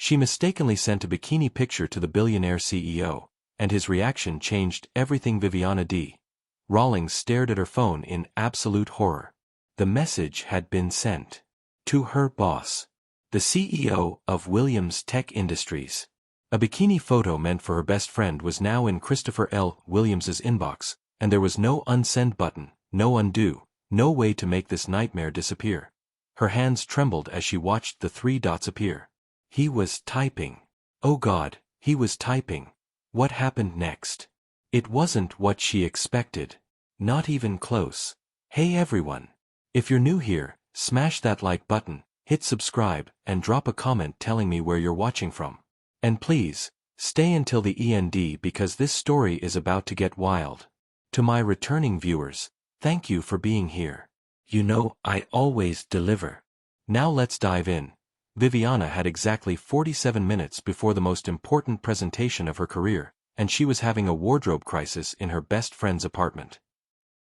She mistakenly sent a bikini picture to the Billionaire CEO, and his reaction changed everything. Viviana D. Rawlings stared at her phone in absolute horror. The message had been sent to her boss, the CEO of Williams Tech Industries. A bikini photo meant for her best friend was now in Christopher L. Williams's inbox, and there was no unsend button, no undo, no way to make this nightmare disappear. Her hands trembled as she watched the 3 dots appear. He was typing. Oh God, he was typing. What happened next? It wasn't what she expected. Not even close. Hey everyone. If you're new here, smash that like button, hit subscribe, and drop a comment telling me where you're watching from. And please, stay until the end because this story is about to get wild. To my returning viewers, thank you for being here. You know, I always deliver. Now let's dive in. Viviana had exactly 47 minutes before the most important presentation of her career, and she was having a wardrobe crisis in her best friend's apartment.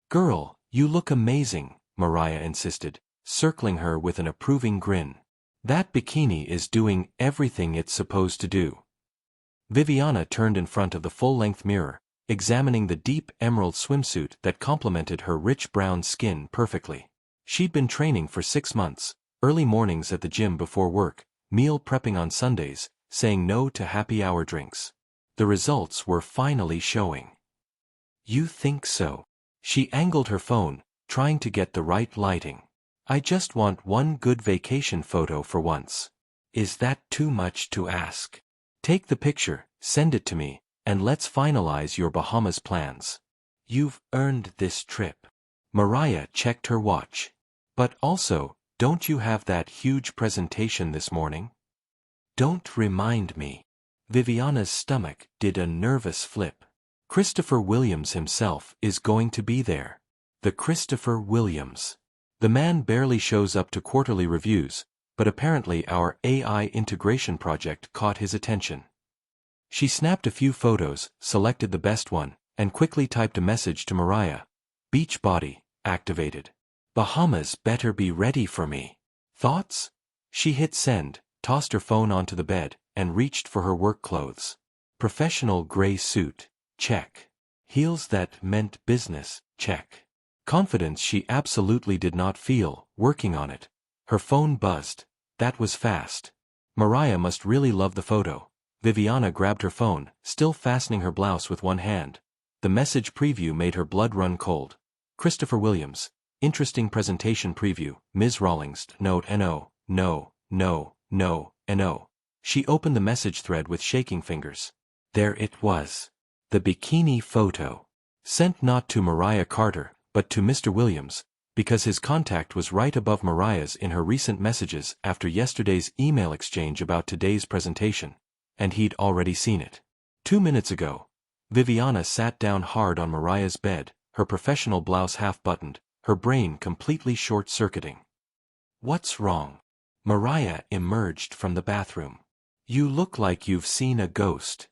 Girl, you look amazing, Mariah insisted, circling her with an approving grin. That bikini is doing everything it's supposed to do. Viviana turned in front of the full-length mirror, examining the deep emerald swimsuit that complemented her rich brown skin perfectly. She'd been training for 6 months, early mornings at the gym before work, meal prepping on Sundays, saying no to happy hour drinks. The results were finally showing. You think so? She angled her phone, trying to get the right lighting. I just want one good vacation photo for once. Is that too much to ask? Take the picture, send it to me, and let's finalize your Bahamas plans. You've earned this trip. Mariah checked her watch. But also, don't you have that huge presentation this morning? Don't remind me. Viviana's stomach did a nervous flip. Christopher Williams himself is going to be there. The Christopher Williams. The man barely shows up to quarterly reviews, but apparently our AI integration project caught his attention. She snapped a few photos, selected the best one, and quickly typed a message to Mariah. Beach body, activated. Bahamas better be ready for me. Thoughts? She hit send, tossed her phone onto the bed, and reached for her work clothes. Professional gray suit, check. Heels that meant business, check. Confidence she absolutely did not feel, working on it. Her phone buzzed. That was fast. Mariah must really love the photo. Viviana grabbed her phone, still fastening her blouse with one hand. The message preview made her blood run cold. Christopher Williams. Interesting presentation preview. Ms. Rawlings. Note no. She opened the message thread with shaking fingers. There it was. The bikini photo. Sent not to Mariah Carter, but to Mr. Williams, because his contact was right above Mariah's in her recent messages after yesterday's email exchange about today's presentation, and he'd already seen it. 2 minutes ago. Viviana sat down hard on Mariah's bed, her professional blouse half-buttoned, her brain completely short-circuiting. What's wrong? Mariah emerged from the bathroom. You look like you've seen a ghost.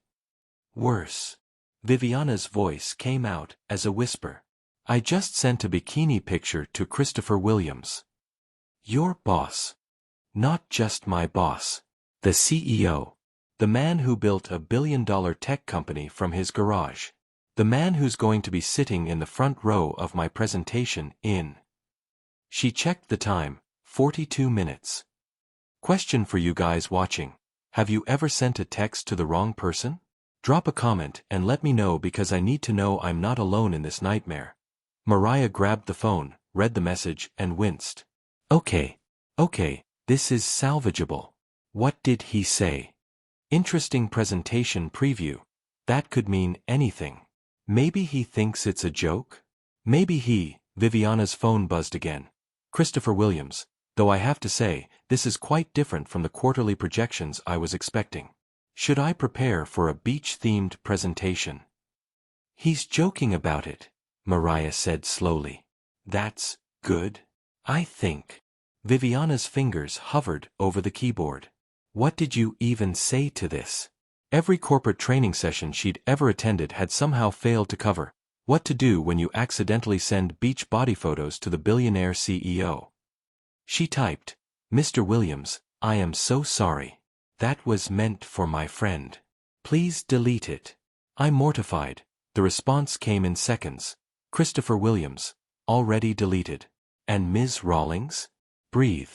Worse. Viviana's voice came out as a whisper. I just sent a bikini picture to Christopher Williams. Your boss. Not just my boss. The CEO. The man who built a billion-dollar tech company from his garage. The man who's going to be sitting in the front row of my presentation in. She checked the time, 42 minutes. Question for you guys watching. Have you ever sent a text to the wrong person? Drop a comment and let me know because I need to know I'm not alone in this nightmare. Mariah grabbed the phone, read the message, and winced. Okay, this is salvageable. What did he say? Interesting presentation preview. That could mean anything. Maybe he thinks it's a joke? Maybe Viviana's phone buzzed again. Christopher Williams, though I have to say, this is quite different from the quarterly projections I was expecting. Should I prepare for a beach-themed presentation? He's joking about it, Mariah said slowly. That's good, I think. Viviana's fingers hovered over the keyboard. What did you even say to this? Every corporate training session she'd ever attended had somehow failed to cover what to do when you accidentally send beach body photos to the Billionaire CEO. She typed, Mr. Williams, I am so sorry. That was meant for my friend. Please delete it. I'm mortified. The response came in seconds. Christopher Williams. Already deleted. And Ms. Rawlings? Breathe.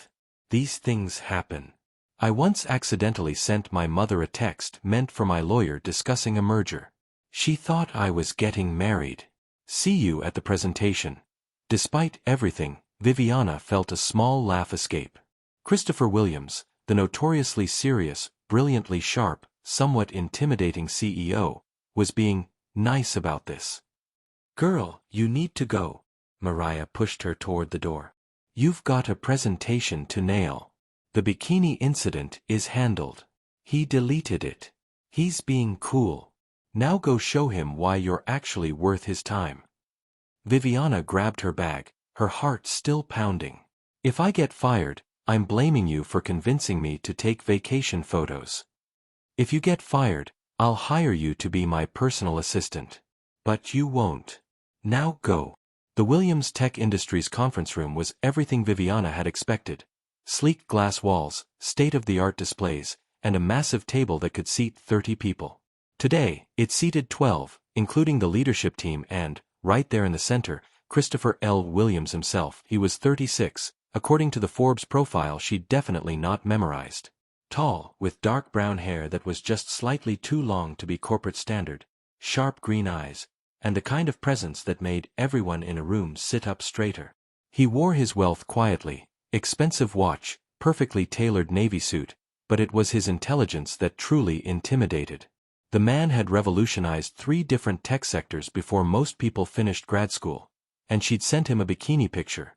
These things happen. I once accidentally sent my mother a text meant for my lawyer discussing a merger. She thought I was getting married. See you at the presentation. Despite everything, Viviana felt a small laugh escape. Christopher Williams, the notoriously serious, brilliantly sharp, somewhat intimidating CEO, was being nice about this. Girl, you need to go. Mariah pushed her toward the door. You've got a presentation to nail. The bikini incident is handled. He deleted it. He's being cool. Now go show him why you're actually worth his time. Viviana grabbed her bag, her heart still pounding. If I get fired, I'm blaming you for convincing me to take vacation photos. If you get fired, I'll hire you to be my personal assistant. But you won't. Now go. The Williams Tech Industries conference room was everything Viviana had expected. Sleek glass walls, state-of-the-art displays, and a massive table that could seat 30 people. Today, it seated 12, including the leadership team and, right there in the center, Christopher L. Williams himself. He was 36, according to the Forbes profile she'd definitely not memorized. Tall, with dark brown hair that was just slightly too long to be corporate standard, sharp green eyes, and the kind of presence that made everyone in a room sit up straighter. He wore his wealth quietly, expensive watch, perfectly tailored navy suit, but it was his intelligence that truly intimidated. The man had revolutionized 3 different tech sectors before most people finished grad school, and she'd sent him a bikini picture.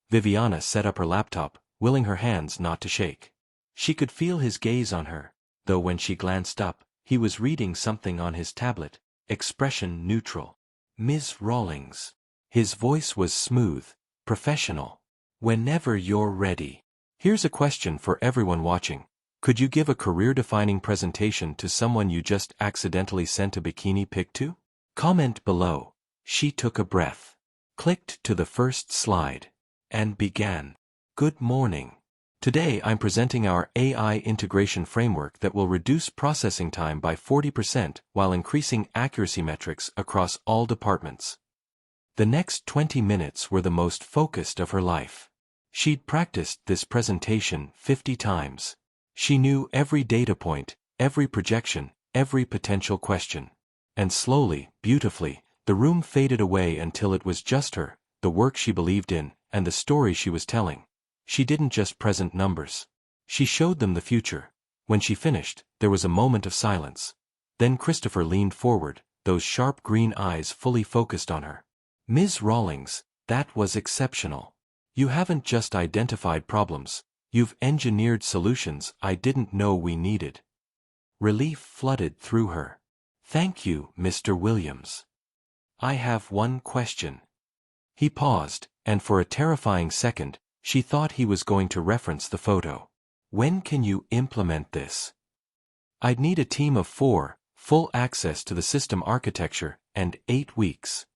Viviana set up her laptop, willing her hands not to shake. She could feel his gaze on her, though when she glanced up, he was reading something on his tablet, expression neutral. Ms. Rawlings. His voice was smooth, professional. Whenever you're ready. Here's a question for everyone watching. Could you give a career-defining presentation to someone you just accidentally sent a bikini pic to? Comment below. She took a breath, clicked to the first slide, and began. Good morning. Today I'm presenting our AI integration framework that will reduce processing time by 40% while increasing accuracy metrics across all departments. The next 20 minutes were the most focused of her life. She'd practiced this presentation 50 times. She knew every data point, every projection, every potential question. And slowly, beautifully, the room faded away until it was just her, the work she believed in, and the story she was telling. She didn't just present numbers. She showed them the future. When she finished, there was a moment of silence. Then Christopher leaned forward, those sharp green eyes fully focused on her. Ms. Rawlings, that was exceptional. You haven't just identified problems, you've engineered solutions I didn't know we needed. Relief flooded through her. Thank you, Mr. Williams. I have one question. He paused, and for a terrifying second, she thought he was going to reference the photo. When can you implement this? I'd need a team of 4, full access to the system architecture, and 8 weeks.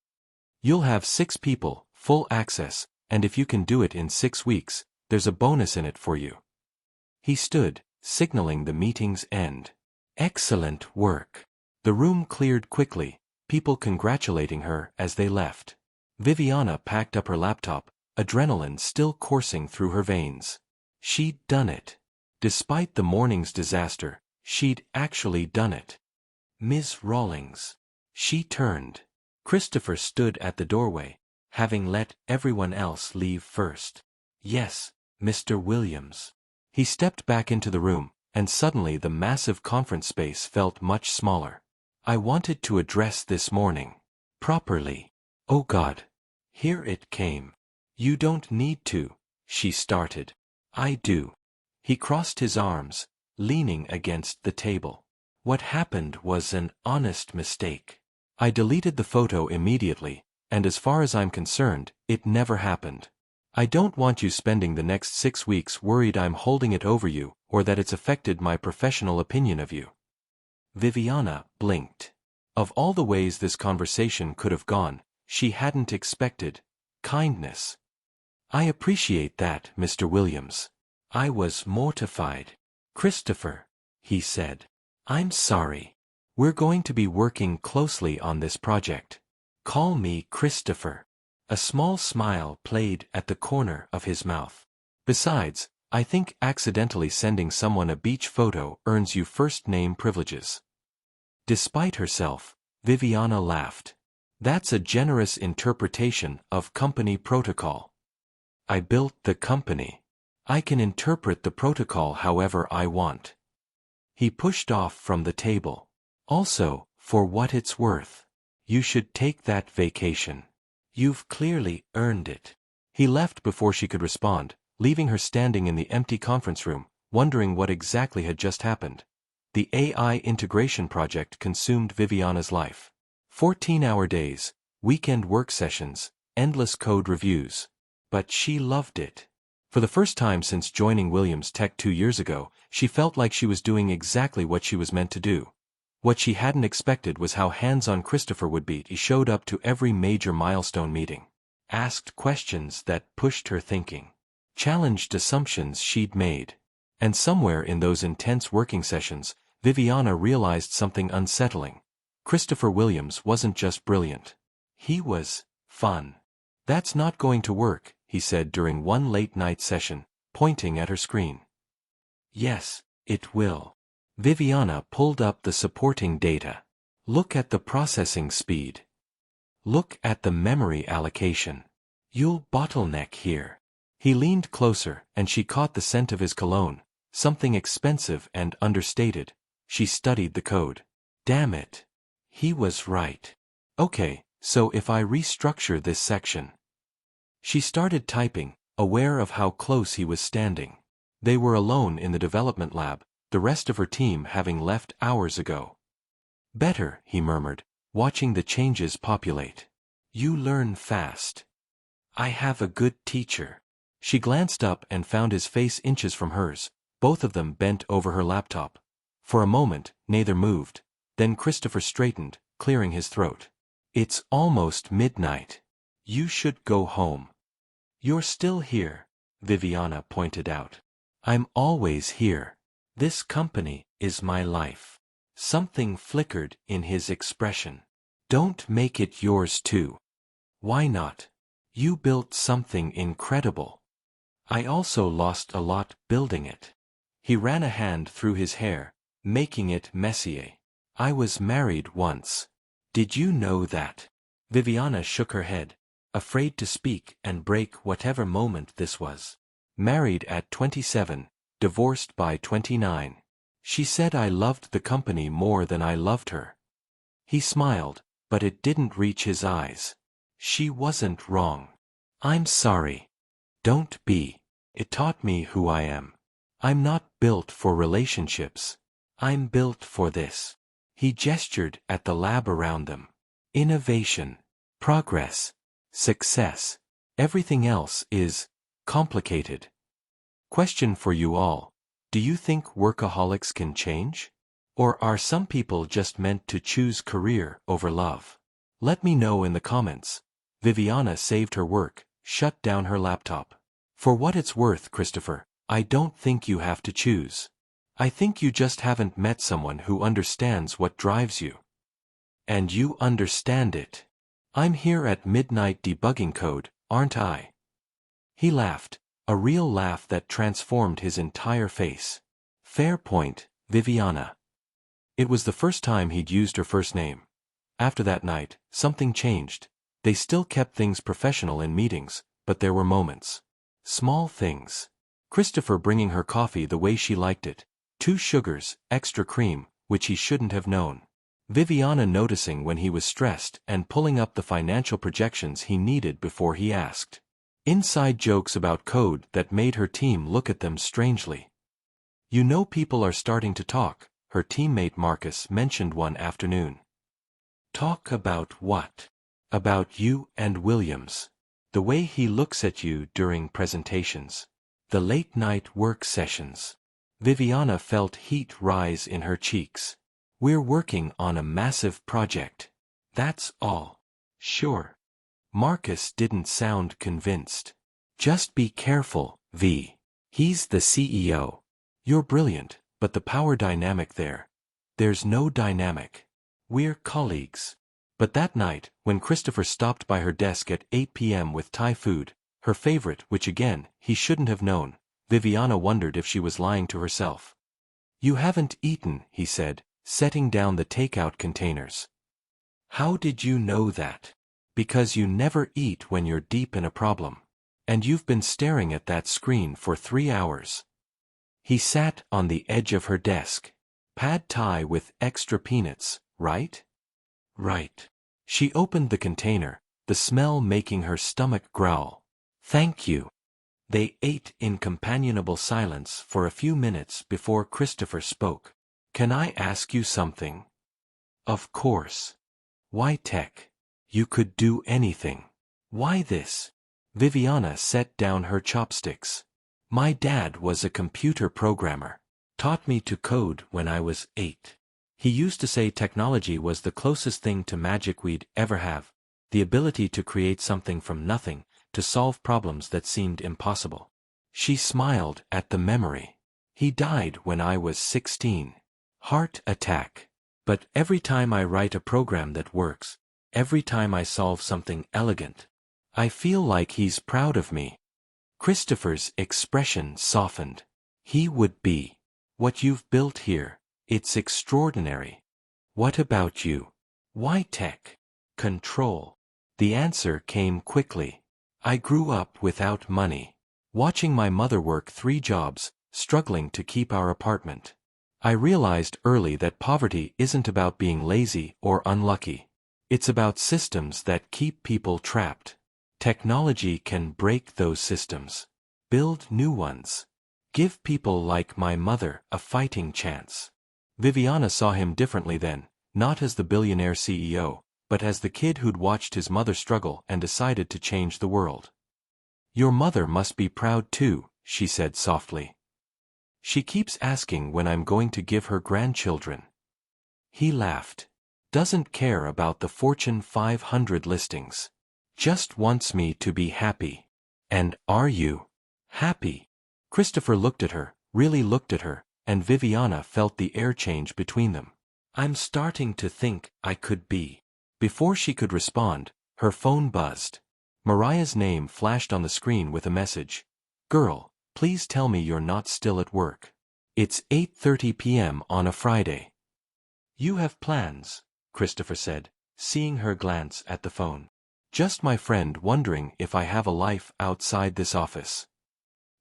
You'll have 6 people, full access, and if you can do it in 6 weeks, there's a bonus in it for you. He stood, signaling the meeting's end. Excellent work. The room cleared quickly, people congratulating her as they left. Viviana packed up her laptop, adrenaline still coursing through her veins. She'd done it. Despite the morning's disaster, she'd actually done it. Ms. Rawlings. She turned. Christopher stood at the doorway, having let everyone else leave first. Yes, Mr. Williams. He stepped back into the room, and suddenly the massive conference space felt much smaller. I wanted to address this morning. Properly. Oh God. Here it came. You don't need to, she started. I do. He crossed his arms, leaning against the table. What happened was an honest mistake. I deleted the photo immediately, and as far as I'm concerned, it never happened. I don't want you spending the next 6 weeks worried I'm holding it over you or that it's affected my professional opinion of you. Viviana blinked. Of all the ways this conversation could have gone, she hadn't expected kindness. I appreciate that, Mr. Williams. I was mortified. Christopher. he said. I'm sorry. We're going to be working closely on this project. Call me Christopher. A small smile played at the corner of his mouth. Besides, I think accidentally sending someone a beach photo earns you first name privileges. Despite herself, Viviana laughed. That's a generous interpretation of company protocol. I built the company. I can interpret the protocol however I want. He pushed off from the table. Also, for what it's worth, you should take that vacation. You've clearly earned it. He left before she could respond, leaving her standing in the empty conference room, wondering what exactly had just happened. The AI integration project consumed Viviana's life. 14-hour days, weekend work sessions, endless code reviews. But she loved it. For the first time since joining Williams Tech 2 years ago, she felt like she was doing exactly what she was meant to do. What she hadn't expected was how hands-on Christopher would be. He showed up to every major milestone meeting, asked questions that pushed her thinking, challenged assumptions she'd made. And somewhere in those intense working sessions, Viviana realized something unsettling. Christopher Williams wasn't just brilliant. He was fun. That's not going to work, he said during one late-night session, pointing at her screen. Yes, it will. Viviana pulled up the supporting data. Look at the processing speed. Look at the memory allocation. You'll bottleneck here. He leaned closer, and she caught the scent of his cologne, something expensive and understated. She studied the code. Damn it. He was right. Okay, so if I restructure this section. She started typing, aware of how close he was standing. They were alone in the development lab, the rest of her team having left hours ago. Better, he murmured, watching the changes populate. You learn fast. I have a good teacher. She glanced up and found his face inches from hers, both of them bent over her laptop. For a moment, neither moved. Then Christopher straightened, clearing his throat. It's almost midnight. You should go home. You're still here, Viviana pointed out. I'm always here. This company is my life. Something flickered in his expression. Don't make it yours too. Why not? You built something incredible. I also lost a lot building it. He ran a hand through his hair, making it messier. I was married once. Did you know that? Viviana shook her head, afraid to speak and break whatever moment this was. Married at 27, divorced by 29. She said I loved the company more than I loved her. He smiled, but it didn't reach his eyes. She wasn't wrong. I'm sorry. Don't be. It taught me who I am. I'm not built for relationships. I'm built for this. He gestured at the lab around them. Innovation, progress, success. Everything else is complicated. Question for you all. Do you think workaholics can change? Or are some people just meant to choose career over love? Let me know in the comments. Viviana saved her work, shut down her laptop. For what it's worth, Christopher, I don't think you have to choose. I think you just haven't met someone who understands what drives you. And you understand it. I'm here at midnight debugging code, aren't I? He laughed, a real laugh that transformed his entire face. Fair point, Viviana. It was the first time he'd used her first name. After that night, something changed. They still kept things professional in meetings, but there were moments. Small things. Christopher bringing her coffee the way she liked it. 2 sugars, extra cream, which he shouldn't have known. Viviana noticing when he was stressed and pulling up the financial projections he needed before he asked. Inside jokes about code that made her team look at them strangely. You know, people are starting to talk, her teammate Marcus mentioned one afternoon. Talk about what? About you and Williams. The way he looks at you during presentations. The late-night work sessions. Viviana felt heat rise in her cheeks. We're working on a massive project. That's all. Sure. Marcus didn't sound convinced. Just be careful, V. He's the CEO. You're brilliant, but the power dynamic there. There's no dynamic. We're colleagues. But that night, when Christopher stopped by her desk at 8 p.m. with Thai food, her favorite, which again, he shouldn't have known, Viviana wondered if she was lying to herself. "You haven't eaten," he said, setting down the takeout containers. "How did you know that?" "Because you never eat when you're deep in a problem. And you've been staring at that screen for 3 hours. He sat on the edge of her desk. "Pad Thai with extra peanuts, right?" "Right." She opened the container, the smell making her stomach growl. "Thank you." They ate in companionable silence for a few minutes before Christopher spoke. "Can I ask you something?" "Of course." "Why tech? You could do anything. Why this?" Viviana set down her chopsticks. "My dad was a computer programmer. Taught me to code when I was 8. He used to say technology was the closest thing to magic we'd ever have, the ability to create something from nothing, to solve problems that seemed impossible." She smiled at the memory. "He died when I was 16. Heart attack. But every time I write a program that works, every time I solve something elegant, I feel like he's proud of me." Christopher's expression softened. "He would be. What you've built here, it's extraordinary. What about you? Why tech?" "Control." The answer came quickly. "I grew up without money, watching my mother work 3 jobs, struggling to keep our apartment. I realized early that poverty isn't about being lazy or unlucky. It's about systems that keep people trapped. Technology can break those systems. Build new ones. Give people like my mother a fighting chance." Viviana saw him differently then, not as the billionaire CEO, but as the kid who'd watched his mother struggle and decided to change the world. "Your mother must be proud too," she said softly. "She keeps asking when I'm going to give her grandchildren." He laughed. "Doesn't care about the Fortune 500 listings. Just wants me to be happy." "And are you happy?" Christopher looked at her, really looked at her, and Viviana felt the air change between them. "I'm starting to think I could be." Before she could respond, her phone buzzed. Mariah's name flashed on the screen with a message. "Girl, please tell me you're not still at work. It's 8:30 p.m. on a Friday." "You have plans," Christopher said, seeing her glance at the phone. "Just my friend wondering if I have a life outside this office."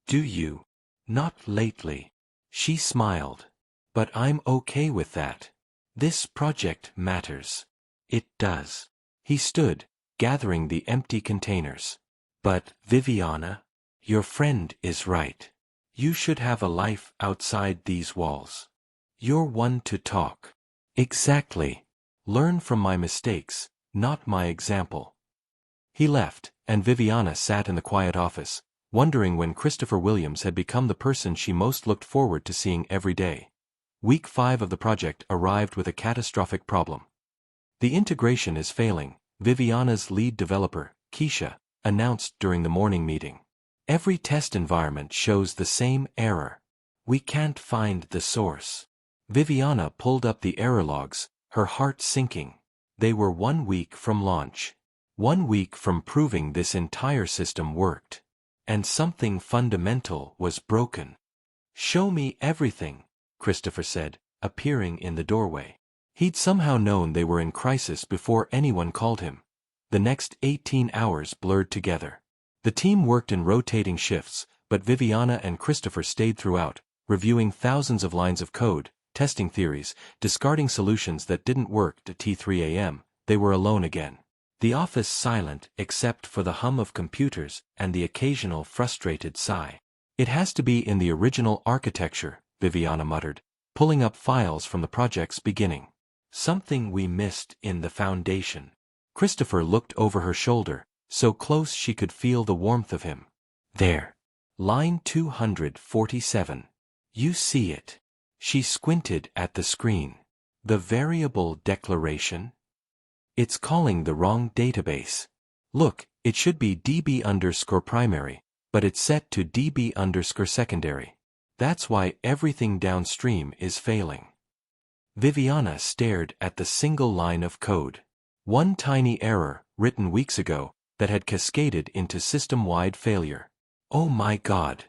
"Do you?" "Not lately." She smiled. "But I'm okay with that. This project matters." "It does." He stood, gathering the empty containers. "But, Viviana, your friend is right. You should have a life outside these walls. You're one to talk." "Exactly. Learn from my mistakes, not my example." He left, and Viviana sat in the quiet office, wondering when Christopher Williams had become the person she most looked forward to seeing every day. Week 5 of the project arrived with a catastrophic problem. "The integration is failing," Viviana's lead developer, Keisha, announced during the morning meeting. "Every test environment shows the same error. We can't find the source." Viviana pulled up the error logs, her heart sinking. They were 1 week from launch. 1 week from proving this entire system worked. And something fundamental was broken. "Show me everything," Christopher said, appearing in the doorway. He'd somehow known they were in crisis before anyone called him. The next 18 hours blurred together. The team worked in rotating shifts, but Viviana and Christopher stayed throughout, reviewing thousands of lines of code, testing theories, discarding solutions that didn't work. At 3 a.m., they were alone again. The office silent except for the hum of computers and the occasional frustrated sigh. "It has to be in the original architecture," Viviana muttered, pulling up files from the project's beginning. "Something we missed in the foundation." Christopher looked over her shoulder, so close she could feel the warmth of him. "There. Line 247. You see it." She squinted at the screen. "The variable declaration? It's calling the wrong database. Look, it should be DB_primary, but it's set to DB_secondary. That's why everything downstream is failing. Viviana stared at the single line of code. One tiny error, written weeks ago, that had cascaded into system-wide failure. Oh my God.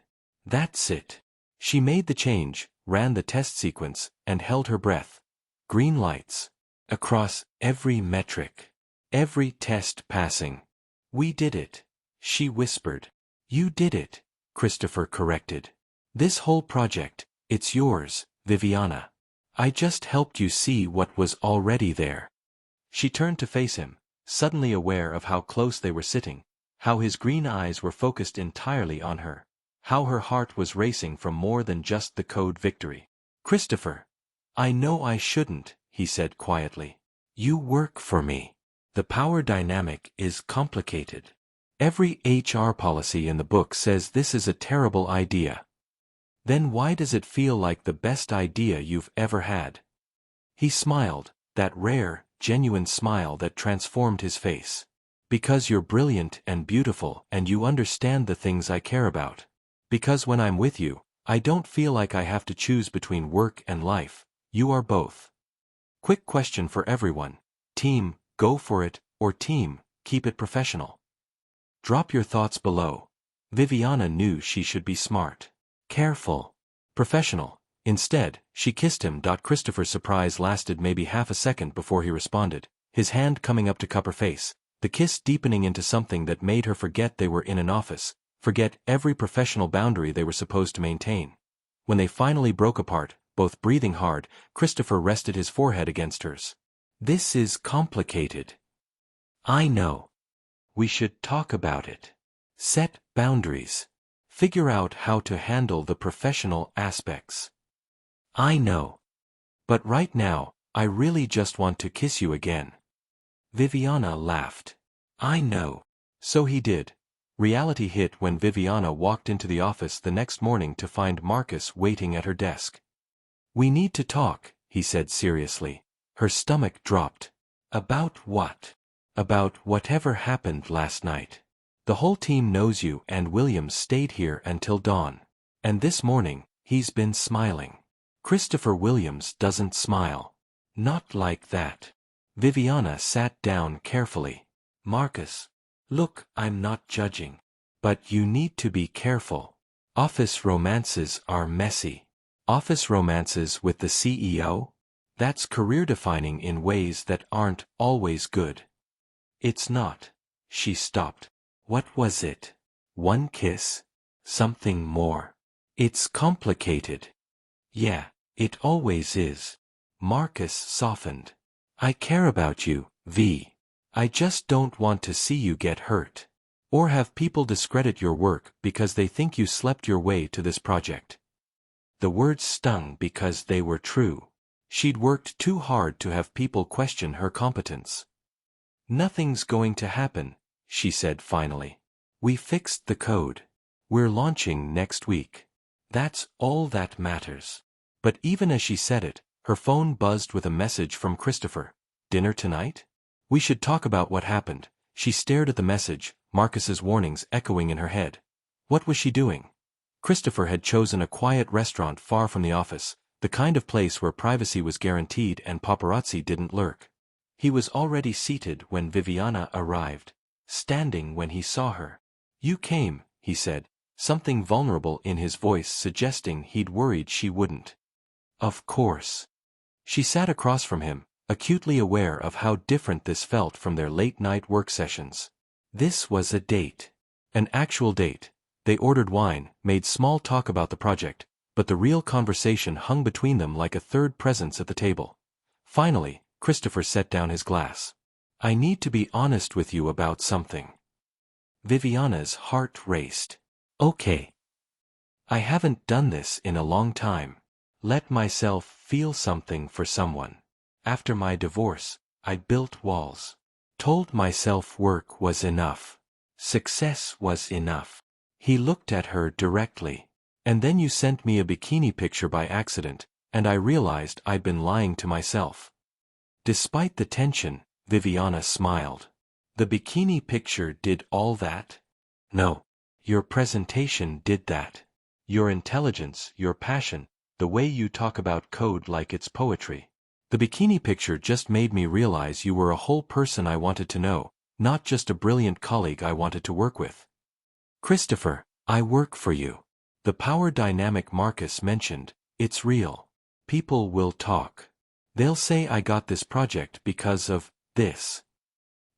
That's it. She made the change, ran the test sequence, and held her breath. Green lights. Across every metric. Every test passing. We did it, she whispered. You did it, Christopher corrected. This whole project, it's yours, Viviana. I just helped you see what was already there. She turned to face him, suddenly aware of how close they were sitting, how his green eyes were focused entirely on her, how her heart was racing from more than just the code victory. Christopher. I know I shouldn't, he said quietly. You work for me. The power dynamic is complicated. Every HR policy in the book says this is a terrible idea. Then why does it feel like the best idea you've ever had? He smiled, that rare, genuine smile that transformed his face. Because you're brilliant and beautiful and you understand the things I care about. Because when I'm with you, I don't feel like I have to choose between work and life. You are both. Quick question for everyone. Team, go for it, or team, keep it professional. Drop your thoughts below. Viviana knew she should be smart. Careful. Professional. Instead, she kissed him. Christopher's surprise lasted maybe half a second before he responded, his hand coming up to cup her face, the kiss deepening into something that made her forget they were in an office, forget every professional boundary they were supposed to maintain. When they finally broke apart, both breathing hard, Christopher rested his forehead against hers. This is complicated. I know. We should talk about it. Set boundaries. Figure out how to handle the professional aspects. I know. But right now, I really just want to kiss you again. Viviana laughed. I know. So he did. Reality hit when Viviana walked into the office the next morning to find Marcus waiting at her desk. We need to talk, he said seriously. Her stomach dropped. About what? About whatever happened last night. The whole team knows you and Williams stayed here until dawn. And this morning, he's been smiling. Christopher Williams doesn't smile. Not like that. Viviana sat down carefully. Marcus. Look, I'm not judging. But you need to be careful. Office romances are messy. Office romances with the CEO? That's career-defining in ways that aren't always good. It's not. She stopped. What was it? One kiss? Something more? It's complicated. Yeah, it always is. Marcus softened. I care about you, V. I just don't want to see you get hurt. Or have people discredit your work because they think you slept your way to this project. The words stung because they were true. She'd worked too hard to have people question her competence. Nothing's going to happen, she said finally. We fixed the code. We're launching next week. That's all that matters. But even as she said it, her phone buzzed with a message from Christopher. Dinner tonight? We should talk about what happened. She stared at the message, Marcus's warnings echoing in her head. What was she doing? Christopher had chosen a quiet restaurant far from the office, the kind of place where privacy was guaranteed and paparazzi didn't lurk. He was already seated when Viviana arrived, standing when he saw her. You came, he said, something vulnerable in his voice suggesting he'd worried she wouldn't. Of course. She sat across from him, acutely aware of how different this felt from their late-night work sessions. This was a date. An actual date. They ordered wine, made small talk about the project, but the real conversation hung between them like a third presence at the table. Finally, Christopher set down his glass. I need to be honest with you about something. Viviana's heart raced. Okay. I haven't done this in a long time. Let myself feel something for someone. After my divorce, I built walls. Told myself work was enough. Success was enough. He looked at her directly. And then you sent me a bikini picture by accident, and I realized I'd been lying to myself. Despite the tension, Viviana smiled. The bikini picture did all that? No. Your presentation did that. Your intelligence, your passion, the way you talk about code like it's poetry. The bikini picture just made me realize you were a whole person I wanted to know, not just a brilliant colleague I wanted to work with. Christopher, I work for you. The power dynamic Marcus mentioned, it's real. People will talk. They'll say I got this project because of this.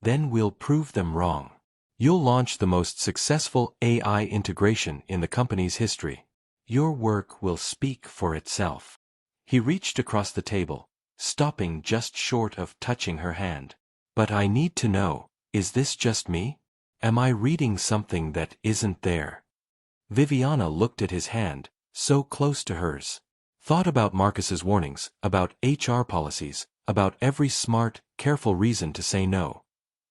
Then we'll prove them wrong. You'll launch the most successful AI integration in the company's history. Your work will speak for itself. He reached across the table, stopping just short of touching her hand. But I need to know, is this just me? Am I reading something that isn't there? Viviana looked at his hand, so close to hers. Thought about Marcus's warnings, about HR policies, about every smart, careful reason to say no.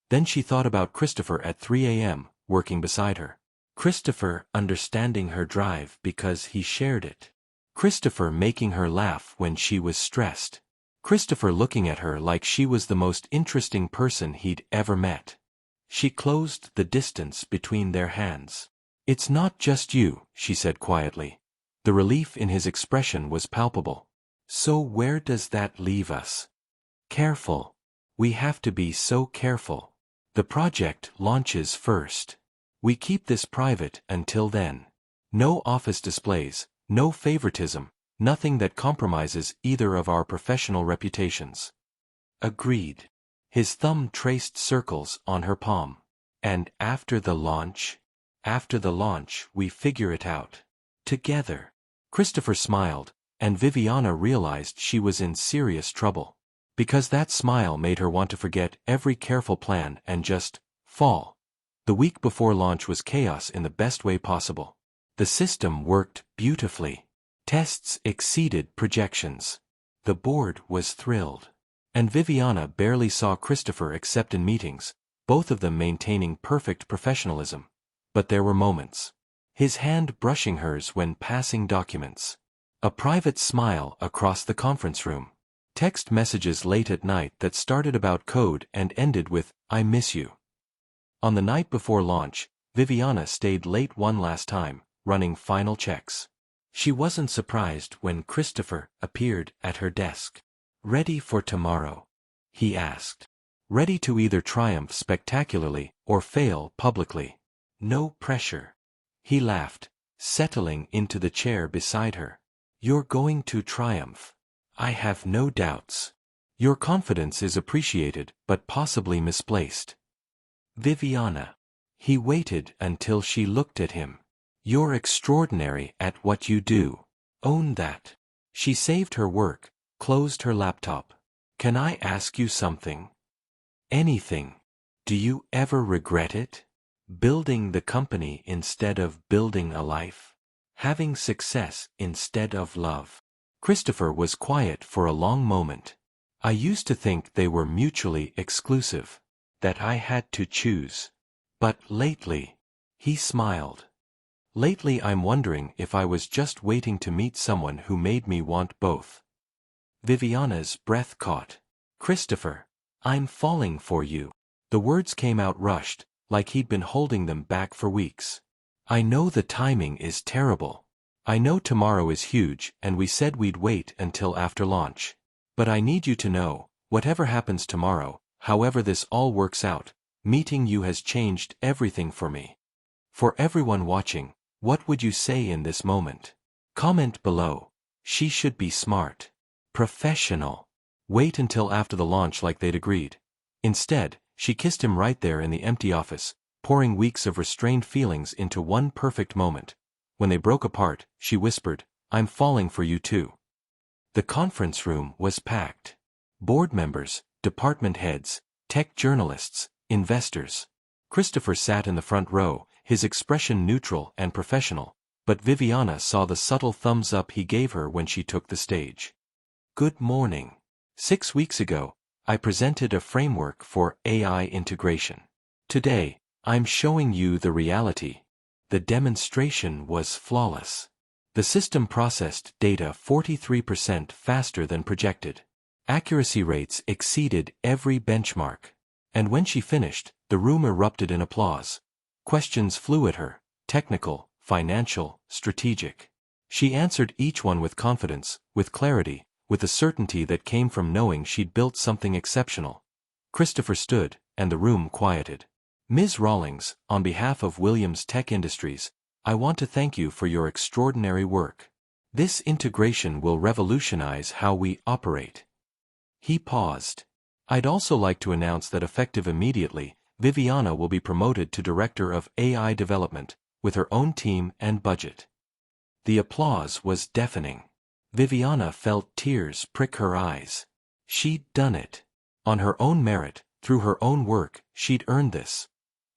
Then she thought about Christopher at 3 a.m., working beside her. Christopher understanding her drive because he shared it. Christopher making her laugh when she was stressed. Christopher looking at her like she was the most interesting person he'd ever met. She closed the distance between their hands. It's not just you, she said quietly. The relief in his expression was palpable. So where does that leave us? Careful. We have to be so careful. The project launches first. We keep this private until then. No office displays, no favoritism, nothing that compromises either of our professional reputations. Agreed. His thumb traced circles on her palm. And after the launch? After the launch, we figure it out. Together. Christopher smiled, and Viviana realized she was in serious trouble. Because that smile made her want to forget every careful plan and just fall. The week before launch was chaos in the best way possible. The system worked beautifully. Tests exceeded projections. The board was thrilled. And Viviana barely saw Christopher except in meetings, both of them maintaining perfect professionalism. But there were moments. His hand brushing hers when passing documents. A private smile across the conference room. Text messages late at night that started about code and ended with, I miss you. On the night before launch, Viviana stayed late one last time, running final checks. She wasn't surprised when Christopher appeared at her desk. Ready for tomorrow? He asked. Ready to either triumph spectacularly or fail publicly. No pressure. He laughed, settling into the chair beside her. You're going to triumph. I have no doubts. Your confidence is appreciated but possibly misplaced. Viviana. He waited until she looked at him. You're extraordinary at what you do. Own that. She saved her work, closed her laptop. Can I ask you something? Anything. Do you ever regret it? Building the company instead of building a life? Having success instead of love? Christopher was quiet for a long moment. I used to think they were mutually exclusive. That I had to choose. But lately, he smiled. Lately I'm wondering if I was just waiting to meet someone who made me want both. Viviana's breath caught. Christopher, I'm falling for you. The words came out rushed, like he'd been holding them back for weeks. I know the timing is terrible. I know tomorrow is huge and we said we'd wait until after launch. But I need you to know, whatever happens tomorrow, however this all works out, meeting you has changed everything for me. For everyone watching, what would you say in this moment? Comment below. She should be smart. Professional. Wait until after the launch like they'd agreed. Instead, she kissed him right there in the empty office, pouring weeks of restrained feelings into one perfect moment. When they broke apart, she whispered, I'm falling for you too. The conference room was packed. Board members, department heads, tech journalists, investors. Christopher sat in the front row, his expression neutral and professional, but Viviana saw the subtle thumbs up he gave her when she took the stage. Good morning. 6 weeks ago, I presented a framework for AI integration. Today, I'm showing you the reality. The demonstration was flawless. The system processed data 43% faster than projected. Accuracy rates exceeded every benchmark. And when she finished, the room erupted in applause. Questions flew at her, technical, financial, strategic. She answered each one with confidence, with clarity, with the certainty that came from knowing she'd built something exceptional. Christopher stood, and the room quieted. Ms. Rawlings, on behalf of Williams Tech Industries, I want to thank you for your extraordinary work. This integration will revolutionize how we operate. He paused. I'd also like to announce that effective immediately, Viviana will be promoted to Director of AI Development, with her own team and budget. The applause was deafening. Viviana felt tears prick her eyes. She'd done it. On her own merit, through her own work, she'd earned this.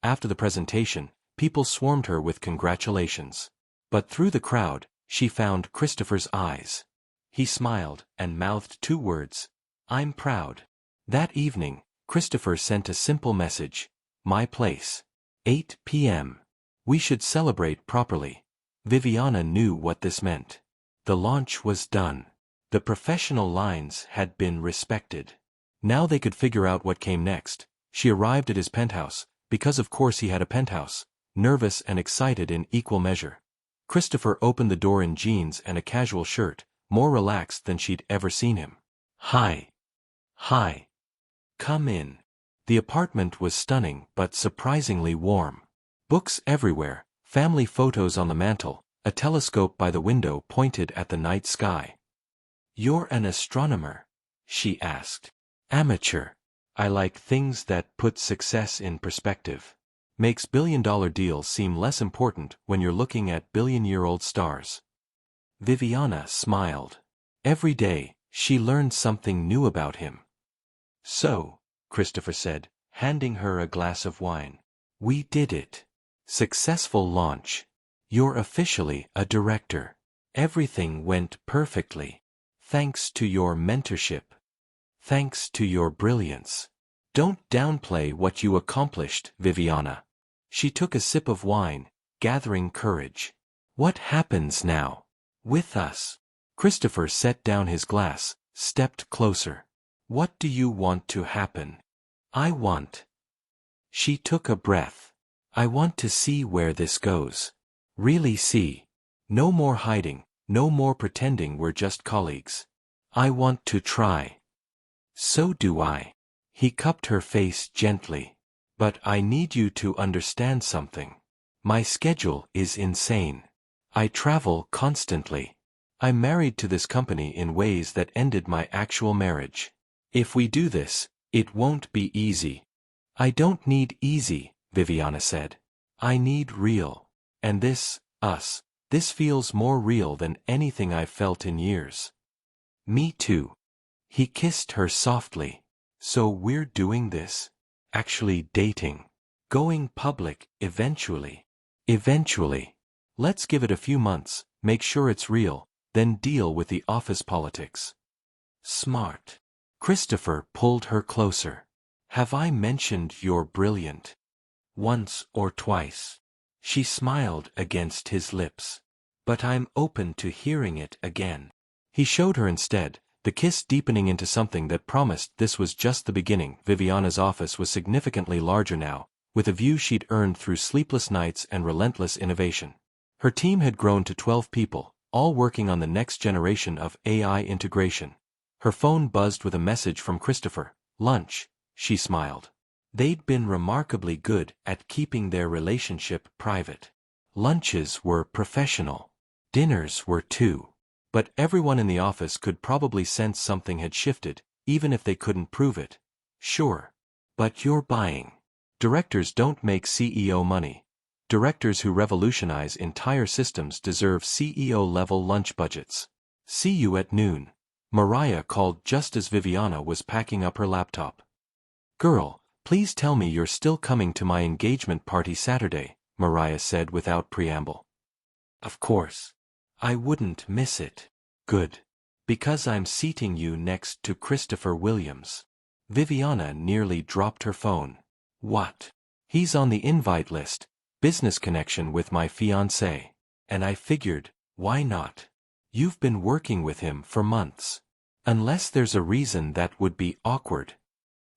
After the presentation, people swarmed her with congratulations. But through the crowd, she found Christopher's eyes. He smiled and mouthed two words, I'm proud. That evening, Christopher sent a simple message, my place. 8 p.m. We should celebrate properly. Viviana knew what this meant. The launch was done. The professional lines had been respected. Now they could figure out what came next. She arrived at his penthouse, because of course he had a penthouse, nervous and excited in equal measure. Christopher opened the door in jeans and a casual shirt, more relaxed than she'd ever seen him. Hi. Hi. Come in. The apartment was stunning but surprisingly warm. Books everywhere, family photos on the mantel, a telescope by the window pointed at the night sky. You're an astronomer? She asked. Amateur. I like things that put success in perspective. Makes billion-dollar deals seem less important when you're looking at billion-year-old stars. Viviana smiled. Every day, she learned something new about him. So, Christopher said, handing her a glass of wine. We did it. Successful launch. You're officially a director. Everything went perfectly. Thanks to your mentorship. Thanks to your brilliance. Don't downplay what you accomplished, Viviana. She took a sip of wine, gathering courage. What happens now? With us. Christopher set down his glass, stepped closer. What do you want to happen? I want. She took a breath. I want to see where this goes. Really see. No more hiding, no more pretending we're just colleagues. I want to try. So do I. He cupped her face gently. But I need you to understand something. My schedule is insane. I travel constantly. I'm married to this company in ways that ended my actual marriage. If we do this, it won't be easy. I don't need easy, Viviana said. I need real. And this, us, this feels more real than anything I've felt in years. Me too. He kissed her softly. So we're doing this? Actually dating. Going public, eventually. Eventually. Let's give it a few months, make sure it's real, then deal with the office politics. Smart. Christopher pulled her closer. Have I mentioned you're brilliant? Once or twice. She smiled against his lips. But I'm open to hearing it again. He showed her instead, the kiss deepening into something that promised this was just the beginning. Viviana's office was significantly larger now, with a view she'd earned through sleepless nights and relentless innovation. Her team had grown to 12 people, all working on the next generation of AI integration. Her phone buzzed with a message from Christopher. Lunch, she smiled. They'd been remarkably good at keeping their relationship private. Lunches were professional. Dinners were too. But everyone in the office could probably sense something had shifted, even if they couldn't prove it. Sure. But you're buying. Directors don't make CEO money. Directors who revolutionize entire systems deserve CEO-level lunch budgets. See you at noon. Mariah called just as Viviana was packing up her laptop. Girl, please tell me you're still coming to my engagement party Saturday, Mariah said without preamble. Of course. I wouldn't miss it. Good. Because I'm seating you next to Christopher Williams. Viviana nearly dropped her phone. What? He's on the invite list, business connection with my fiancé. And I figured, why not? You've been working with him for months. Unless there's a reason that would be awkward.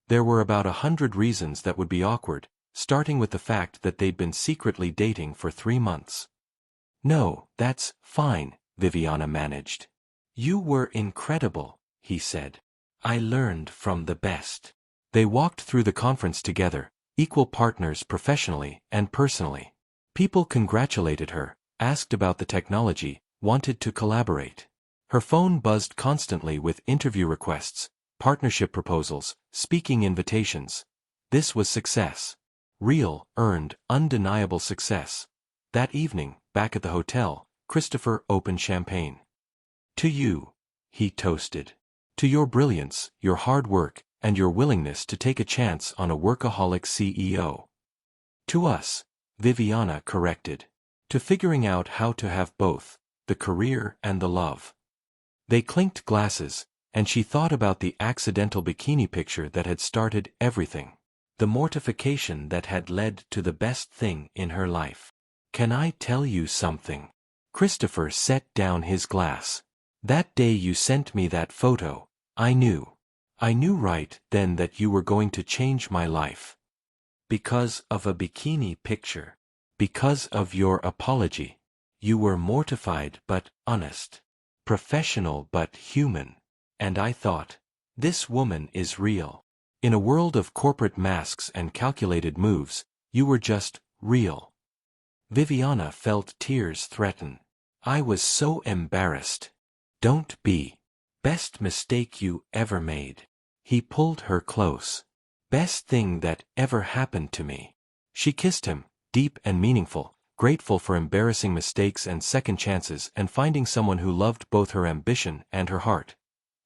There were about 100 reasons that would be awkward, starting with the fact that they'd been secretly dating for 3 months. No, that's fine, Viviana managed. You were incredible, he said. I learned from the best. They walked through the conference together, equal partners professionally and personally. People congratulated her, asked about the technology, wanted to collaborate. Her phone buzzed constantly with interview requests, partnership proposals, speaking invitations. This was success. Real, earned, undeniable success. That evening, back at the hotel, Christopher opened champagne. To you, he toasted. To your brilliance, your hard work, and your willingness to take a chance on a workaholic CEO. To us, Viviana corrected. To figuring out how to have both, the career and the love. They clinked glasses, and she thought about the accidental bikini picture that had started everything. The mortification that had led to the best thing in her life. Can I tell you something? Christopher set down his glass. That day you sent me that photo, I knew. I knew right then that you were going to change my life. Because of a bikini picture. Because of your apology. You were mortified but honest. Professional but human. And I thought, this woman is real. In a world of corporate masks and calculated moves, you were just real. Viviana felt tears threaten. I was so embarrassed. Don't be. Best mistake you ever made. He pulled her close. Best thing that ever happened to me. She kissed him, deep and meaningful, grateful for embarrassing mistakes and second chances and finding someone who loved both her ambition and her heart.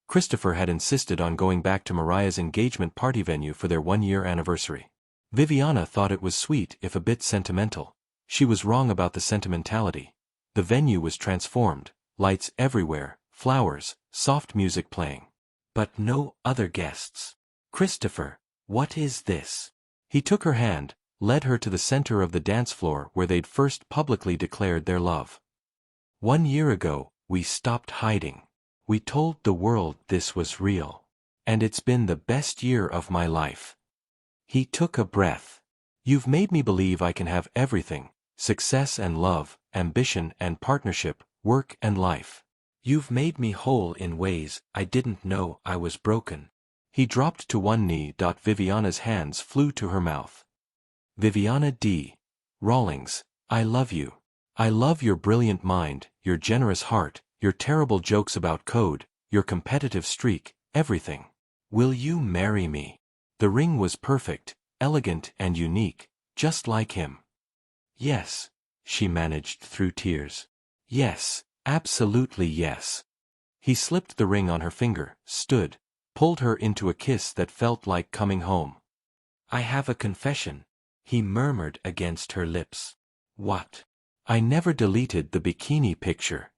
Christopher had insisted on going back to Mariah's engagement party venue for their one-year anniversary. Viviana thought it was sweet if a bit sentimental. She was wrong about the sentimentality. The venue was transformed, lights everywhere, flowers, soft music playing. But no other guests. Christopher, what is this? He took her hand, led her to the center of the dance floor where they'd first publicly declared their love. 1 year ago, we stopped hiding. We told the world this was real. And it's been the best year of my life. He took a breath. You've made me believe I can have everything, success and love, ambition and partnership, work and life. You've made me whole in ways I didn't know I was broken. He dropped to one knee. Viviana's hands flew to her mouth. Viviana D. Rawlings, I love you. I love your brilliant mind, your generous heart, your terrible jokes about code, your competitive streak, everything. Will you marry me? The ring was perfect, elegant and unique, just like him. Yes, she managed through tears. Yes, absolutely yes. He slipped the ring on her finger, stood, pulled her into a kiss that felt like coming home. I have a confession, he murmured against her lips. What? I never deleted the bikini picture.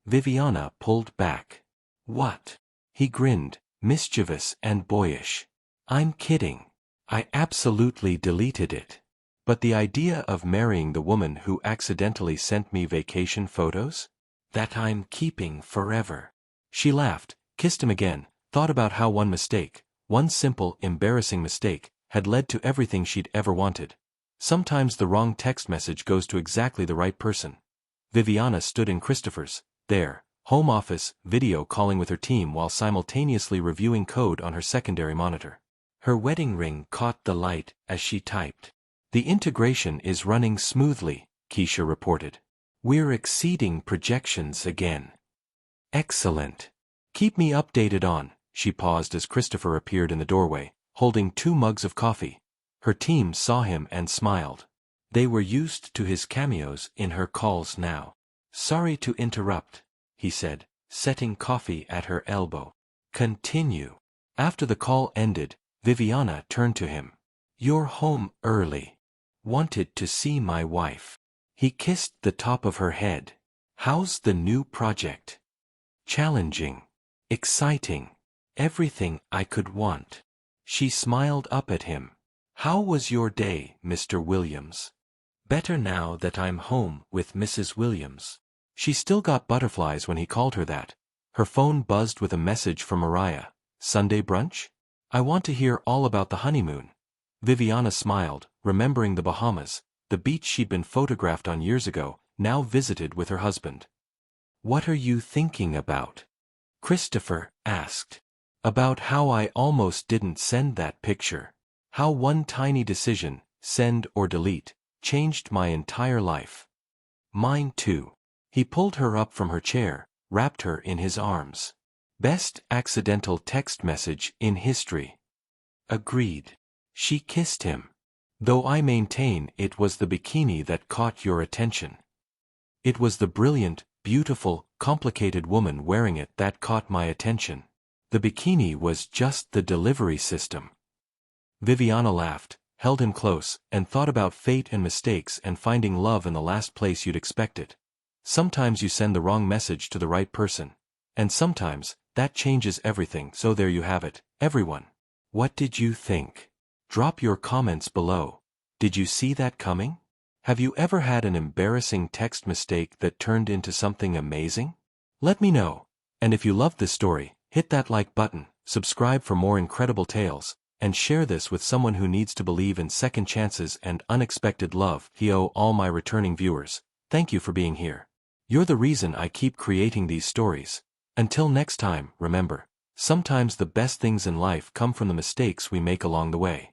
Viviana pulled back. What? He grinned, mischievous and boyish. I'm kidding. I absolutely deleted it. But the idea of marrying the woman who accidentally sent me vacation photos? That I'm keeping forever. She laughed, kissed him again, thought about how one mistake, one simple, embarrassing mistake, had led to everything she'd ever wanted. Sometimes the wrong text message goes to exactly the right person. Viviana stood in Christopher's, there, home office, video calling with her team while simultaneously reviewing code on her secondary monitor. Her wedding ring caught the light as she typed. The integration is running smoothly, Keisha reported. We're exceeding projections again. Excellent. Keep me updated on, she paused as Christopher appeared in the doorway, holding 2 mugs of coffee. Her team saw him and smiled. They were used to his cameos in her calls now. Sorry to interrupt, he said, setting coffee at her elbow. Continue. After the call ended, Viviana turned to him. You're home early. Wanted to see my wife. He kissed the top of her head. How's the new project? Challenging. Exciting. Everything I could want. She smiled up at him. How was your day, Mr. Williams? Better now that I'm home with Mrs. Williams. She still got butterflies when he called her that. Her phone buzzed with a message from Mariah. Sunday brunch? I want to hear all about the honeymoon. Viviana smiled, remembering the Bahamas, the beach she'd been photographed on years ago, now visited with her husband. What are you thinking about? Christopher asked. About how I almost didn't send that picture. How one tiny decision, send or delete, changed my entire life. Mine too. He pulled her up from her chair, wrapped her in his arms. Best accidental text message in history. Agreed. She kissed him. Though I maintain it was the bikini that caught your attention. It was the brilliant, beautiful, complicated woman wearing it that caught my attention. The bikini was just the delivery system. Viviana laughed, held him close, and thought about fate and mistakes and finding love in the last place you'd expect it. Sometimes you send the wrong message to the right person. And sometimes, that changes everything. So there you have it, everyone. What did you think? Drop your comments below. Did you see that coming? Have you ever had an embarrassing text mistake that turned into something amazing? Let me know. And if you loved this story, hit that like button, subscribe for more incredible tales, and share this with someone who needs to believe in second chances and unexpected love. All my returning viewers, thank you for being here. You're the reason I keep creating these stories. Until next time, remember, sometimes the best things in life come from the mistakes we make along the way.